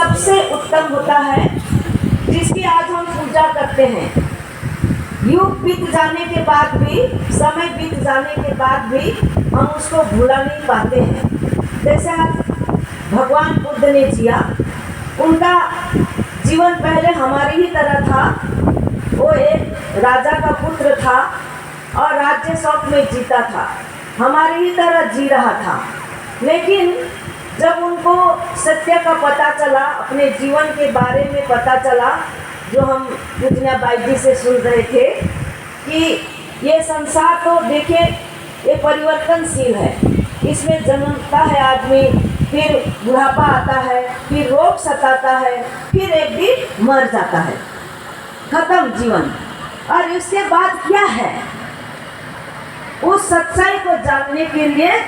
सबसे उत्तम होता है जिसकी आज हम पूजा करते हैं। युग बीत जाने के बाद भी, समय बीत जाने के बाद भी हम उसको भूला नहीं पाते हैं। जैसे आज भगवान बुद्ध ने जिया, उनका जीवन पहले हमारी ही तरह था। वो एक राजा का पुत्र था और राज्य शौक में जीता था, हमारी ही तरह जी रहा था। लेकिन जब उनको सत्य का पता चला, अपने जीवन के बारे में पता चला, जो हम पूजनिया बाई जी से सुन रहे थे कि ये संसार तो देखे ये परिवर्तनशील है, इसमें जन्मता है आदमी, फिर बुढ़ापा आता है, फिर रोग सताता है, फिर एक दिन मर जाता है, खत्म जीवन। और इसके बाद क्या है, उस सच्चाई को जानने के लिए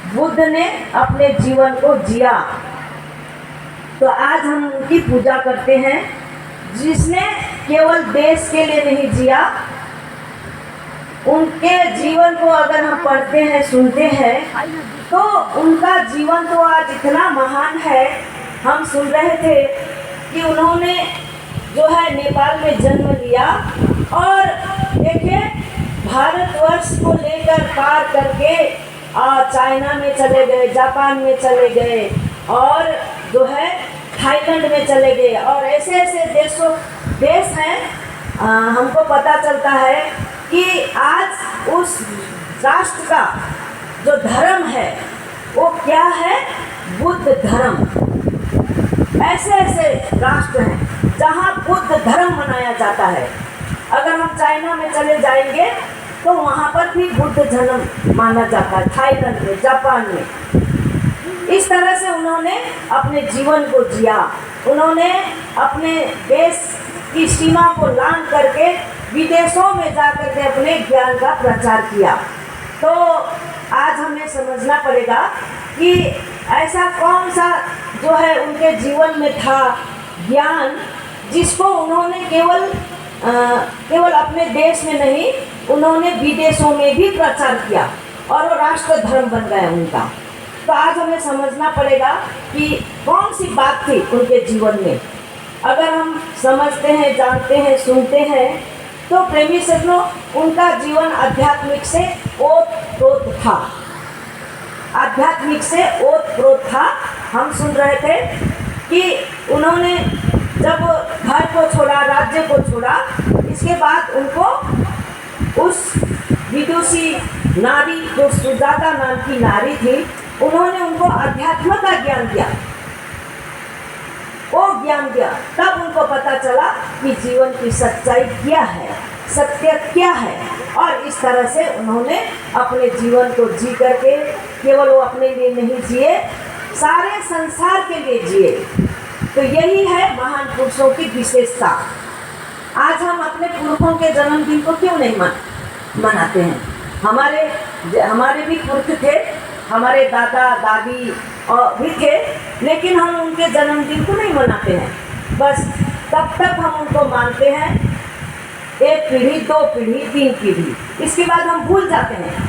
बुद्ध ने अपने जीवन को जिया। तो आज हम उनकी पूजा करते हैं, जिसने केवल देश के लिए नहीं जिया। उनके जीवन को अगर हम पढ़ते हैं, सुनते हैं, तो उनका जीवन तो आज इतना महान है। हम सुन रहे थे कि उन्होंने जो है नेपाल में जन्म लिया और देखिए भारतवर्ष को लेकर पार करके चाइना में चले गए, जापान में चले गए और जो है थाईलैंड में चले गए, और ऐसे ऐसे देश हैं। हमको पता चलता है कि आज उस राष्ट्र का जो धर्म है वो क्या है, बुद्ध धर्म। ऐसे ऐसे राष्ट्र हैं जहाँ बुद्ध धर्म मनाया जाता है। अगर हम चाइना में चले जाएंगे तो वहाँ पर भी बुद्ध धर्म माना जाता है, थाईलैंड में, जापान में। इस तरह से उन्होंने अपने जीवन को जिया। उन्होंने अपने देश की सीमा को लांघ करके विदेशों में जा करके अपने ज्ञान का प्रचार किया। तो आज हमें समझना पड़ेगा कि ऐसा कौन सा जो है उनके जीवन में था ज्ञान, जिसको उन्होंने केवल अपने देश में नहीं, उन्होंने विदेशों में भी प्रचार किया और वो राष्ट्र धर्म बन गया उनका। तो आज हमें समझना पड़ेगा कि कौन सी बात थी उनके जीवन में। अगर हम समझते हैं, जानते हैं, सुनते हैं, तो प्रेमी सज्जनों, उनका जीवन आध्यात्मिक से ओतप्रोत था। आध्यात्मिक से ओतप्रोत था। हम सुन रहे थे कि उन्होंने जब घर को छोड़ा, राज्य को छोड़ा, इसके बाद उनको उस विदुषी नारी, जो सुजाता नाम की नारी थी, उन्होंने उनको अध्यात्म का ज्ञान दिया। वो ज्ञान दिया, तब उनको पता चला कि जीवन की सच्चाई क्या है, सत्य क्या है। और इस तरह से उन्होंने अपने जीवन को जी करके, केवल वो अपने लिए नहीं जिए, सारे संसार के लिए जिए। तो यही है महान पुरुषों की विशेषता। आज हम अपने पुरखों के जन्मदिन को क्यों नहीं मनाते हैं? हमारे भी पुरख थे, हमारे दादा दादी और भी थे, लेकिन हम उनके जन्मदिन को नहीं मनाते हैं। बस तब तक हम उनको मानते हैं, एक पीढ़ी, दो पीढ़ी, तीन पीढ़ी, इसके बाद हम भूल जाते हैं,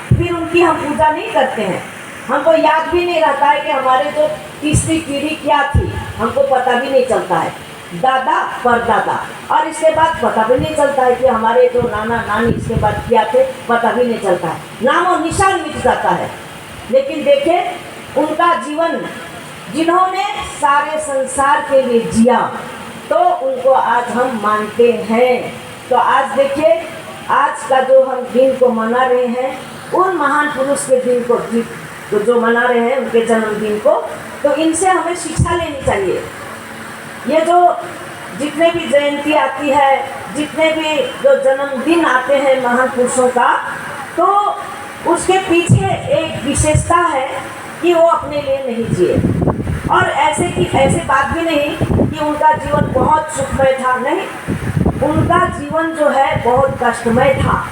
फिर उनकी हम पूजा नहीं करते हैं। हमको याद भी नहीं रहता है कि हमारे जो तीसरी पीढ़ी क्या थी, हमको पता भी नहीं चलता है, दादा परदादा, और इसके बाद पता भी नहीं चलता है कि हमारे जो नाना नानी इसके बाद क्या थे, पता भी नहीं चलता है, नाम और निशान मिट जाता है। लेकिन देखें उनका जीवन, जिन्होंने सारे संसार के लिए जिया, तो उनको आज हम मानते हैं। तो आज देखिए, आज का जो हम दिन को मना रहे हैं, उन महान पुरुष के दिन को तो जो मना रहे हैं, उनके जन्मदिन को, तो इनसे हमें शिक्षा लेनी चाहिए। ये जो जितने भी जयंती आती है, जितने भी जो जन्मदिन आते हैं महान पुरुषों का, तो उसके पीछे एक विशेषता है कि वो अपने लिए नहीं जिए। और ऐसे बात भी नहीं कि उनका जीवन बहुत सुखमय था, नहीं, उनका जीवन जो है बहुत कष्टमय था।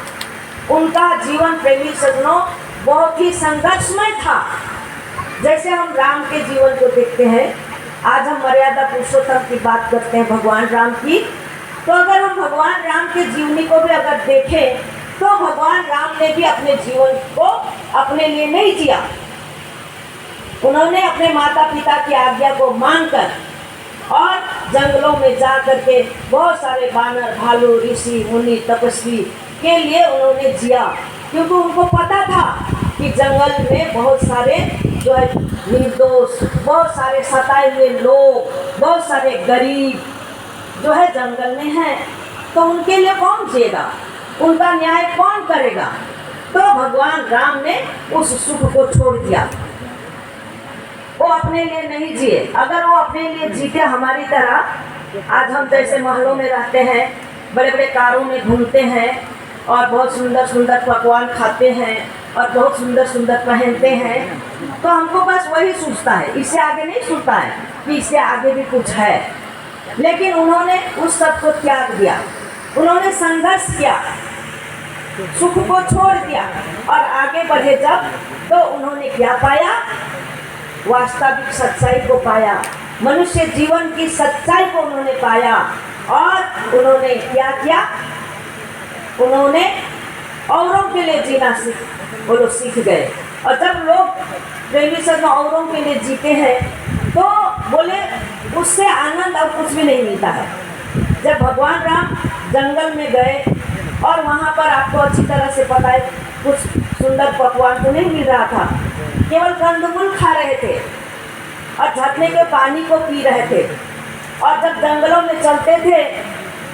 उनका जीवन प्रेमी सज्जनों बहुत ही संघर्षमय था। जैसे हम राम के जीवन को देखते हैं, आज हम मर्यादा पुरुषोत्तम की बात करते हैं, भगवान राम की, तो अगर हम भगवान राम के जीवनी को भी अगर देखें, तो भगवान राम ने भी अपने जीवन को अपने लिए नहीं जिया। उन्होंने अपने माता पिता की आज्ञा को मानकर और जंगलों में जा करके बहुत सारे बानर, भालू, ऋषि, मुनि, तपस्वी के लिए उन्होंने जिया, क्योंकि उनको पता था कि जंगल में बहुत सारे जो है निर्दोष, बहुत सारे सताए हुए लोग, बहुत सारे गरीब जो है जंगल में हैं, तो उनके लिए कौन जिएगा, उनका न्याय कौन करेगा। तो भगवान राम ने उस सुख को छोड़ दिया, वो अपने लिए नहीं जिए। अगर वो अपने लिए जीते हमारी तरह, आज हम जैसे महलों में रहते हैं, बड़े बड़े कारों में घूमते हैं और बहुत सुंदर सुंदर पकवान खाते हैं और बहुत सुंदर सुंदर पहनते हैं, तो हमको बस वही सोचता है, इससे आगे नहीं सोचता है कि इससे आगे भी कुछ है। लेकिन उन्होंने उस सब को त्याग दिया, उन्होंने संघर्ष किया, सुख को छोड़ दिया और आगे बढ़े जब, तो उन्होंने क्या पाया, वास्तविक सच्चाई को पाया, मनुष्य जीवन की सच्चाई को उन्होंने पाया। और उन्होंने क्या किया, उन्होंने औरों के लिए जीना सीख गए। और जब लोग प्रेमी सर में औरों के लिए जीते हैं, तो बोले उससे आनंद और कुछ भी नहीं मिलता है। जब भगवान राम जंगल में गए और वहाँ पर आपको अच्छी तरह से पता है, कुछ सुंदर पकवान तो नहीं मिल रहा था, केवल कंदमूल खा रहे थे और झरने के पानी को पी रहे थे। और जब जंगलों में चलते थे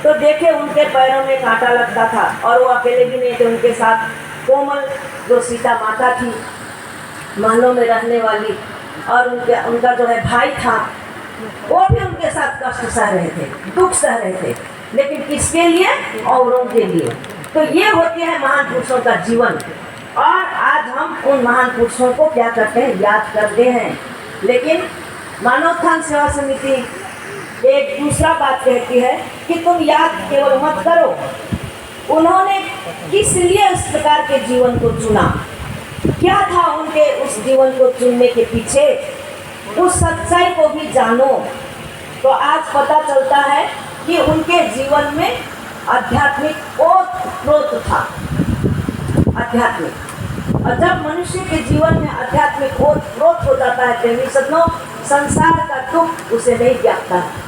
तो देखे उनके पैरों में कांटा लगता था, और वो अकेले भी नहीं थे, उनके साथ कोमल जो सीता माता थी महलों में रहने वाली, और उनका जो है भाई था, वो भी उनके साथ कष्ट सह रहे थे, दुख सह रहे थे, लेकिन किसके लिए, औरों के लिए। तो ये होती है महान पुरुषों का जीवन। और आज हम उन महान पुरुषों को क्या करते हैं, याद करते हैं। लेकिन मानव उत्थान सेवा समिति एक दूसरा बात कहती है कि तुम याद केवल मत करो, उन्होंने किस लिए उस प्रकार के जीवन को चुना, क्या था उनके उस जीवन को चुनने के पीछे, उस सच्चाई को भी जानो। तो आज पता चलता है कि उनके जीवन में आध्यात्मिक ओत-प्रोत था, आध्यात्मिक। और जब मनुष्य के जीवन में आध्यात्मिक ओत-प्रोत हो जाता है प्रेमी सज्जनों, संसार का दुख उसे नहीं व्यापता है,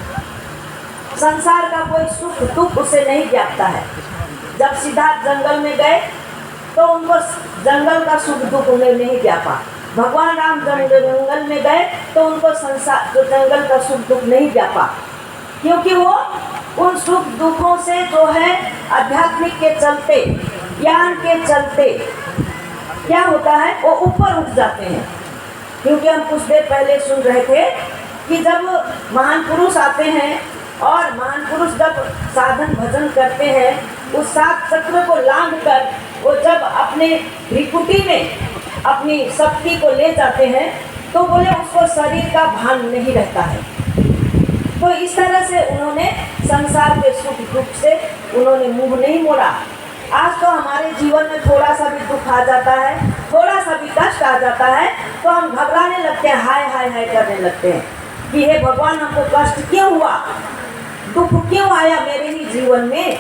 संसार का कोई सुख दुख उसे नहीं व्यापता है। जब सिद्धार्थ जंगल में गए तो उनको जंगल का सुख दुख उन्हें नहीं व्यापा। भगवान राम जंगल में गए तो उनको संसार जो जंगल का सुख दुख नहीं व्यापा, क्योंकि वो उन सुख दुखों से जो है आध्यात्मिक के चलते, ज्ञान के चलते क्या होता है, वो ऊपर उठ जाते हैं। क्योंकि हम कुछ देर पहले सुन रहे थे कि जब महान पुरुष आते हैं और महान पुरुष जब साधन भजन करते हैं, उस 7 चक्र को लांघ कर वो जब अपने भ्रिकुटी में अपनी शक्ति को ले जाते हैं, तो बोले उसको शरीर का भान नहीं रहता है। तो इस तरह से उन्होंने संसार के सुख दुख से उन्होंने मुंह नहीं मोड़ा। आज तो हमारे जीवन में थोड़ा सा भी दुख आ जाता है, थोड़ा सा भी कष्ट आ जाता है, तो हम घबराने लगते हैं, हाय हाय हाय करने लगते हैं कि हे भगवान हमको कष्ट क्यों हुआ, दुख क्यों आया मेरे ही जीवन में।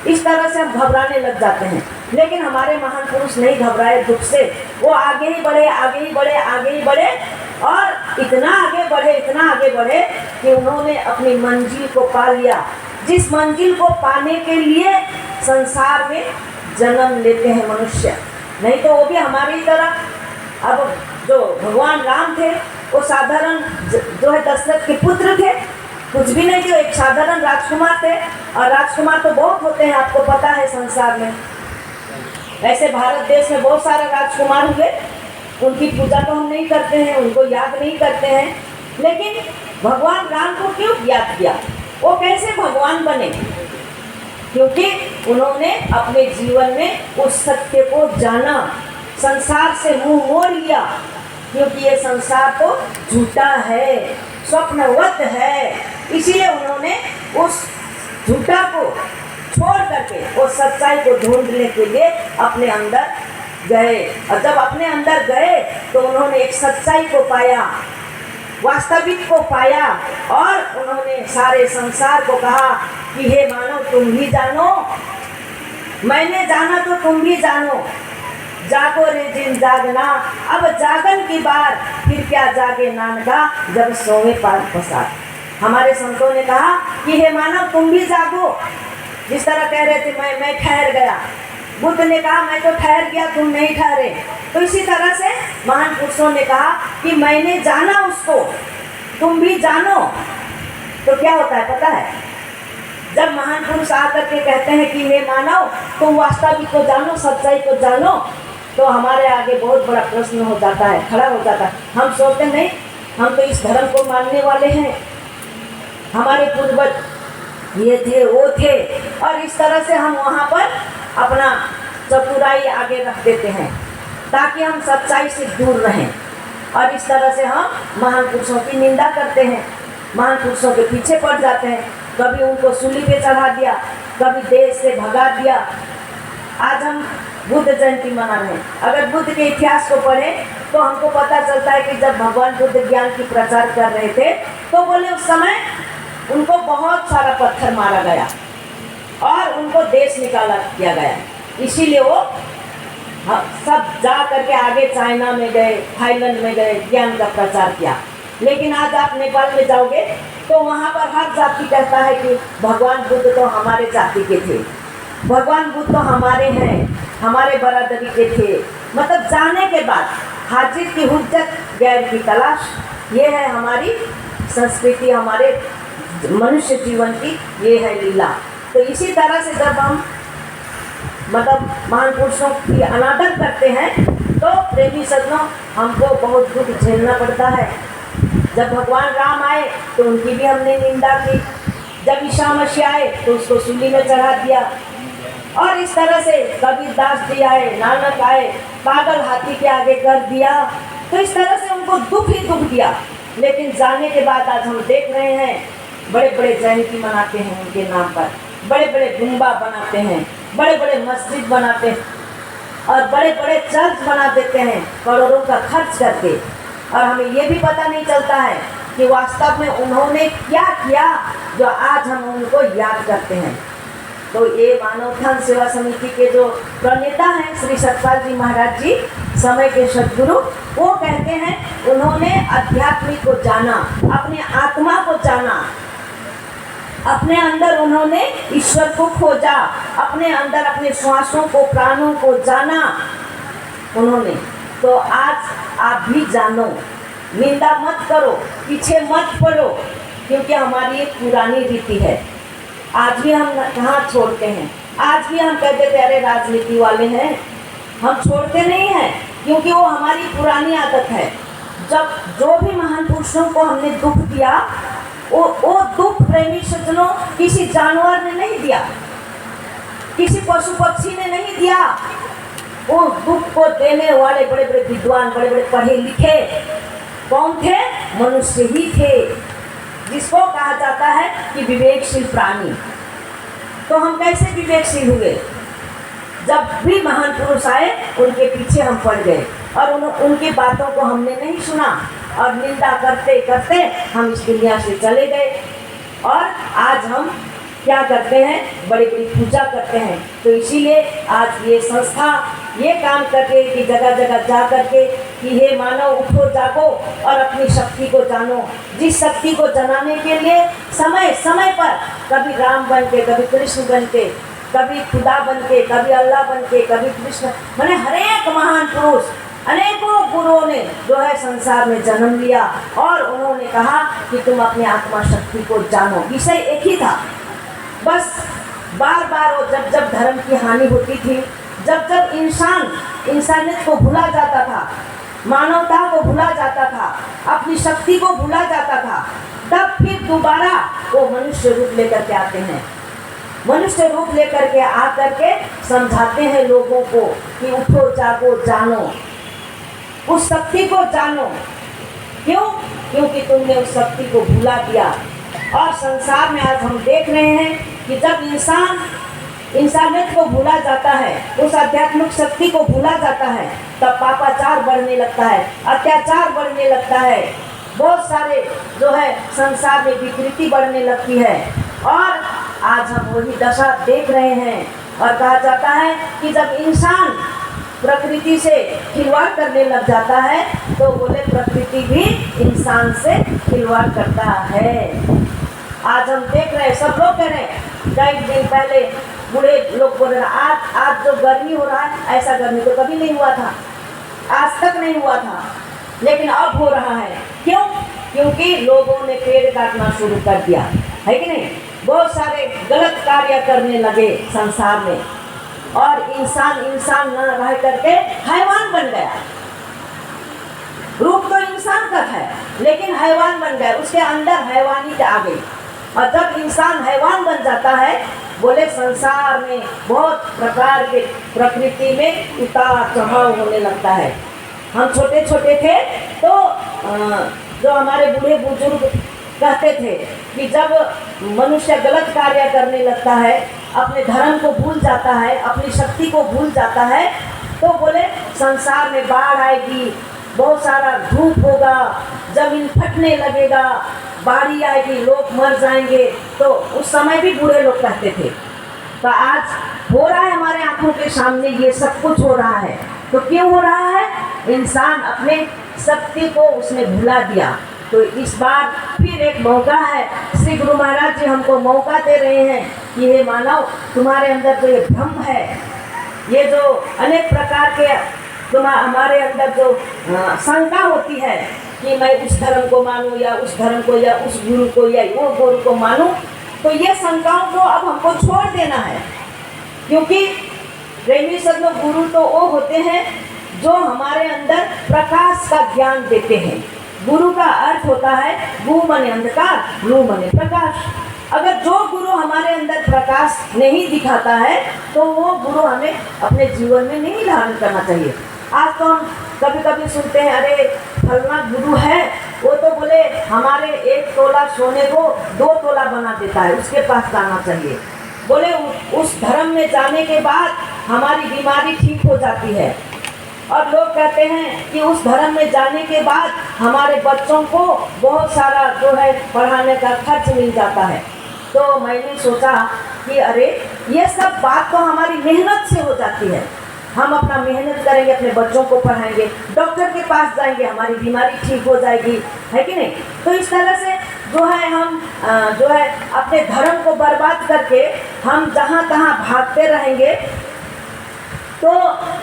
इस तरह से हम घबराने लग जाते हैं। लेकिन हमारे महान पुरुष नहीं घबराए दुख से, वो आगे ही बढ़े, आगे ही बढ़े, आगे ही बढ़े, और इतना आगे बढ़े, इतना आगे बढ़े कि उन्होंने अपनी मंजिल को पा लिया, जिस मंजिल को पाने के लिए संसार में जन्म लेते हैं मनुष्य। नहीं तो वो भी हमारी तरह। अब जो भगवान राम थे वो साधारण जो है दशरथ के पुत्र थे, कुछ भी नहीं थे, एक साधारण राजकुमार थे। और राजकुमार तो बहुत होते हैं, आपको पता है संसार में। ऐसे भारत देश में बहुत सारे राजकुमार हुए, उनकी पूजा तो हम नहीं करते हैं, उनको याद नहीं करते हैं। लेकिन भगवान राम को क्यों याद किया, वो कैसे भगवान बने? क्योंकि उन्होंने अपने जीवन में उस सत्य को जाना, संसार से मुंह मोड़ लिया, क्योंकि ये संसार तो झूठा है, स्वप्नवत है। इसीलिए उन्होंने उस झूठा को छोड़ करके वो सच्चाई को ढूंढने के लिए अपने अंदर गए। और जब अपने अंदर गए तो उन्होंने एक सच्चाई को पाया, वास्तविक को पाया, और उन्होंने सारे संसार को कहा कि हे मानव तुम भी जानो, मैंने जाना तो तुम भी जानो, जागो रे जिन जागना, अब जागन की बार फिर क्या जागे नानका, जब सोवे पार पसार। हमारे संतों ने कहा कि हे मानव तुम भी जागो। जिस तरह कह रहे थे मैं ठहर गया, बुद्ध ने कहा मैं तो ठहर गया, तुम नहीं ठहरे। तो इसी तरह से महान पुरुषों ने कहा कि मैंने जाना उसको, तुम भी जानो। तो क्या होता है पता है, जब महान पुरुष आकर के कहते हैं कि हे मानव तुम वास्तविक को जानो, सच्चाई को जानो, तो हमारे आगे बहुत बड़ा प्रश्न हो जाता है, खड़ा हो जाता है। हम सोचते नहीं, हम तो इस धर्म को मानने वाले हैं, हमारे पूर्वज ये थे वो थे, और इस तरह से हम वहाँ पर अपना चतुराई आगे रख देते हैं ताकि हम सच्चाई से दूर रहें। और इस तरह से हम महान पुरुषों की निंदा करते हैं, महान पुरुषों के पीछे पड़ जाते हैं। कभी उनको सूली पे चढ़ा दिया, कभी देश से भगा दिया। आज हम बुद्ध जयंती मना रहे हैं, अगर बुद्ध के इतिहास को पढ़ें तो हमको पता चलता है कि जब भगवान बुद्ध ज्ञान की प्रचार कर रहे थे तो बोले उस समय उनको बहुत सारा पत्थर मारा गया और उनको देश निकाला किया गया। इसीलिए वो सब जा करके आगे चाइना में गए, थाईलैंड में गए, ज्ञान का प्रचार किया। लेकिन आज आप नेपाल में जाओगे तो वहाँ पर हर जाति कहता है कि भगवान बुद्ध तो हमारे जाति के थे, भगवान बुद्ध तो हमारे हैं, हमारे बरादरी के थे। मतलब जाने के बाद हाजिर की हुज्जत गैर की तलाश, ये है हमारी संस्कृति, हमारे मनुष्य जीवन की ये है लीला। तो इसी तरह से जब हम मतलब महान पुरुषों की अनादर करते हैं तो प्रेमी सज्जनों हमको बहुत दुख झेलना पड़ता है। जब भगवान राम आए तो उनकी भी हमने निंदा की, जब ईसा मसीह आए तो उसको सूली में चढ़ा दिया, और इस तरह से कबीरदास जी आए, नानक आए, पागल हाथी के आगे कर दिया। तो इस तरह से उनको दुख ही दुख दिया। लेकिन जाने के बाद आज हम देख रहे हैं बड़े बड़े जयंती मनाते हैं उनके नाम पर, बड़े बड़े गुम्बा बनाते हैं, बड़े बड़े मस्जिद बनाते हैं और बड़े बड़े चर्च बना देते हैं करोड़ों का खर्च करके। और हमें ये भी पता नहीं चलता है कि वास्तव में उन्होंने क्या किया जो आज हम उनको याद करते हैं। तो ये मानव उत्थान सेवा समिति के जो प्रणेता हैं श्री सतपाल जी महाराज जी, समय के सद्गुरु, वो कहते हैं उन्होंने आध्यात्मिक को जाना, अपने आत्मा को जाना, अपने अंदर उन्होंने ईश्वर को खोजा, अपने अंदर अपने श्वासों को, प्राणों को जाना उन्होंने। तो आज आप भी जानो, निंदा मत करो, पीछे मत पड़ो, क्योंकि हमारी एक पुरानी रीति है। आज भी हम कहाँ छोड़ते हैं, आज भी हम कहते थे अरे राजनीति वाले हैं, हम छोड़ते नहीं हैं क्योंकि वो हमारी पुरानी आदत है। जब जो भी महान पुरुषों को हमने दुख दिया, वो दुख प्रेमी सज्जनों किसी जानवर ने नहीं दिया, किसी पशु पक्षी ने नहीं दिया। वो दुख को देने वाले बड़े बड़े विद्वान, बड़े बड़े पढ़े लिखे कौन थे? मनुष्य ही थे, जिसको कहा जाता है कि विवेकशील प्राणी। तो हम कैसे विवेकशील हुए? जब भी महान पुरुष आए उनके पीछे हम पड़ गए और उनकी बातों को हमने नहीं सुना और निंदा करते करते हम इस दुनिया से चले गए। और आज हम क्या करते हैं? बड़ी बड़ी पूजा करते हैं। तो इसीलिए आज ये संस्था ये काम करके कि जगह जगह जा करके कि हे मानव उठो, जागो और अपनी शक्ति को जानो। जिस शक्ति को जनाने के लिए समय समय पर कभी राम बन के, कभी कृष्ण बन के, कभी खुदा बन के, कभी अल्लाह बन के, कभी कृष्ण, मैंने हरेक महान पुरुष, अनेकों गुरुओं ने जो है संसार में जन्म लिया और उन्होंने कहा कि तुम अपने आत्मा शक्ति को जानो। विषय एक ही था, बस बार बार वो जब जब धर्म की हानि होती थी, जब जब इंसानियत को भूला जाता था, मानवता को भूला जाता था, अपनी शक्ति को भूला जाता था, तब फिर दोबारा वो मनुष्य रूप लेकर के आते हैं। मनुष्य रूप लेकर के आकर के समझाते हैं लोगों को कि उठो, जागो, जानो, उस शक्ति को जानो। क्यों? क्योंकि तुमने उस शक्ति को भूला दिया। और संसार में आज हम देख रहे हैं कि जब इंसानियत को भूला जाता है, उस आध्यात्मिक शक्ति को भूला जाता है, तब पापाचार बढ़ने लगता है, अत्याचार बढ़ने लगता है, बहुत सारे जो है संसार में विकृति बढ़ने लगती है। और आज हम वही दशा देख रहे हैं। और कहा जाता है कि जब इंसान प्रकृति से खिलवाड़ करने लग जाता है तो बोले प्रकृति भी इंसान से खिलवाड़ करता है। आज हम देख रहे हैं, सब लोग कह रहे हैं, कई दिन पहले बूढ़े लोग बोल रहे हैं आज जो गर्मी हो रहा है, ऐसा गर्मी तो कभी नहीं हुआ था, आज तक नहीं हुआ था, लेकिन अब हो रहा है। क्यों? क्योंकि लोगों ने पेड़ काटना शुरू कर दिया है कि नहीं। बहुत सारे गलत कार्य करने लगे संसार में, और इंसान न रह करके हैवान बन गया। रूप तो इंसान का है, लेकिन हैवान बन गया, उसके अंदर हैवानी आ गई। और जब इंसान हैवान बन जाता है, बोले संसार में बहुत प्रकार के प्रकृति में उतार चढ़ाव होने लगता है। हम छोटे छोटे थे तो जो हमारे बूढ़े बुजुर्ग कहते थे कि जब मनुष्य गलत कार्य करने लगता है, अपने धर्म को भूल जाता है, अपनी शक्ति को भूल जाता है, तो बोले संसार में बाढ़ आएगी, बहुत सारा धूप होगा, जमीन फटने लगेगा, बाढ़ी आएगी, लोग मर जाएंगे। तो उस समय भी बूढ़े लोग कहते थे। तो आज हो रहा है हमारे आंखों के सामने, ये सब कुछ हो रहा है। तो क्यों हो रहा है? इंसान अपने शक्ति को उसने भुला दिया। तो इस बार फिर एक मौका है, श्री गुरु महाराज जी हमको मौका दे रहे हैं कि हे मानव, तुम्हारे अंदर जो ये भ्रम है, ये जो अनेक प्रकार के हमारे अंदर जो शंका होती है कि मैं उस धर्म को मानूं या उस धर्म को या उस गुरु को या वो गुरु को मानूं, तो ये शंकाओं को अब हमको छोड़ देना है। क्योंकि प्रेमी सद्गुरु गुरु तो वो होते हैं जो हमारे अंदर प्रकाश का ज्ञान देते हैं। गुरु का अर्थ होता है गु मने अंधकार, लू मने प्रकाश। अगर जो गुरु हमारे अंदर प्रकाश नहीं दिखाता है, तो वो गुरु हमें अपने जीवन में नहीं धारण करना चाहिए। आज तो हम कभी कभी सुनते हैं, अरे फलना गुरु है, वो तो बोले हमारे 1 तोला सोने को 2 तोला बना देता है, उसके पास जाना चाहिए। बोले उस धर्म में जाने के बाद हमारी बीमारी ठीक हो जाती है। और लोग कहते हैं कि उस धर्म में जाने के बाद हमारे बच्चों को बहुत सारा जो है पढ़ाने का खर्च मिल जाता है। तो मैंने सोचा कि अरे ये सब बात तो हमारी मेहनत से हो जाती है। हम अपना मेहनत करेंगे, अपने बच्चों को पढ़ाएंगे, डॉक्टर के पास जाएंगे, हमारी बीमारी ठीक हो जाएगी, है कि नहीं। तो इस तरह से जो है हम जो है अपने धर्म को बर्बाद करके हम जहाँ तहाँ भागते रहेंगे, तो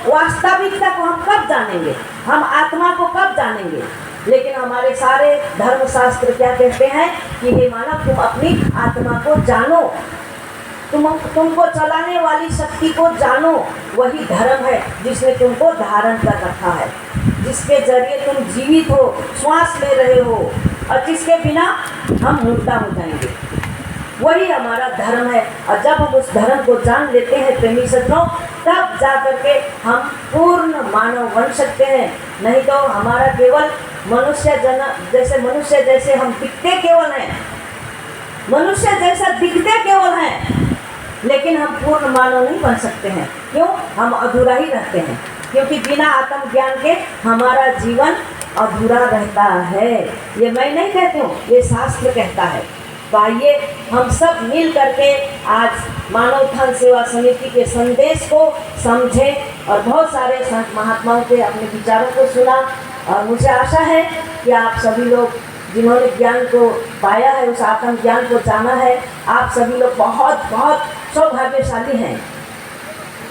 वास्तविकता को हम कब जानेंगे, हम आत्मा को कब जानेंगे। लेकिन हमारे सारे धर्मशास्त्र क्या कहते हैं कि हे मानव, तुम अपनी आत्मा को जानो, तुमको चलाने वाली शक्ति को जानो। वही धर्म है जिसने तुमको धारण कर रखा है, जिसके जरिए तुम जीवित हो, श्वास ले रहे हो, और जिसके बिना हम मुर्दा हो जाएंगे। वही हमारा धर्म है। और जब हम उस धर्म को जान लेते हैं प्रेमी सज्जनों, तब जा करके हम पूर्ण मानव बन सकते हैं। नहीं तो हमारा केवल मनुष्य जैसे हम दिखते केवल हैं, मनुष्य जैसा दिखते केवल हैं, लेकिन हम पूर्ण मानव नहीं बन सकते हैं। क्यों? हम अधूरा ही रहते हैं, क्योंकि बिना आत्मज्ञान के हमारा जीवन अधूरा रहता है। ये मैं नहीं कहती हूँ, ये शास्त्र कहता है। तो आइए हम सब मिल करके आज मानव उत्थान सेवा समिति के संदेश को समझें और बहुत सारे संत महात्माओं के अपने विचारों को सुना। और मुझे आशा है कि आप सभी लोग जिन्होंने ज्ञान को पाया है, उस आत्म ज्ञान को जाना है, आप सभी लोग बहुत बहुत सौभाग्यशाली हैं।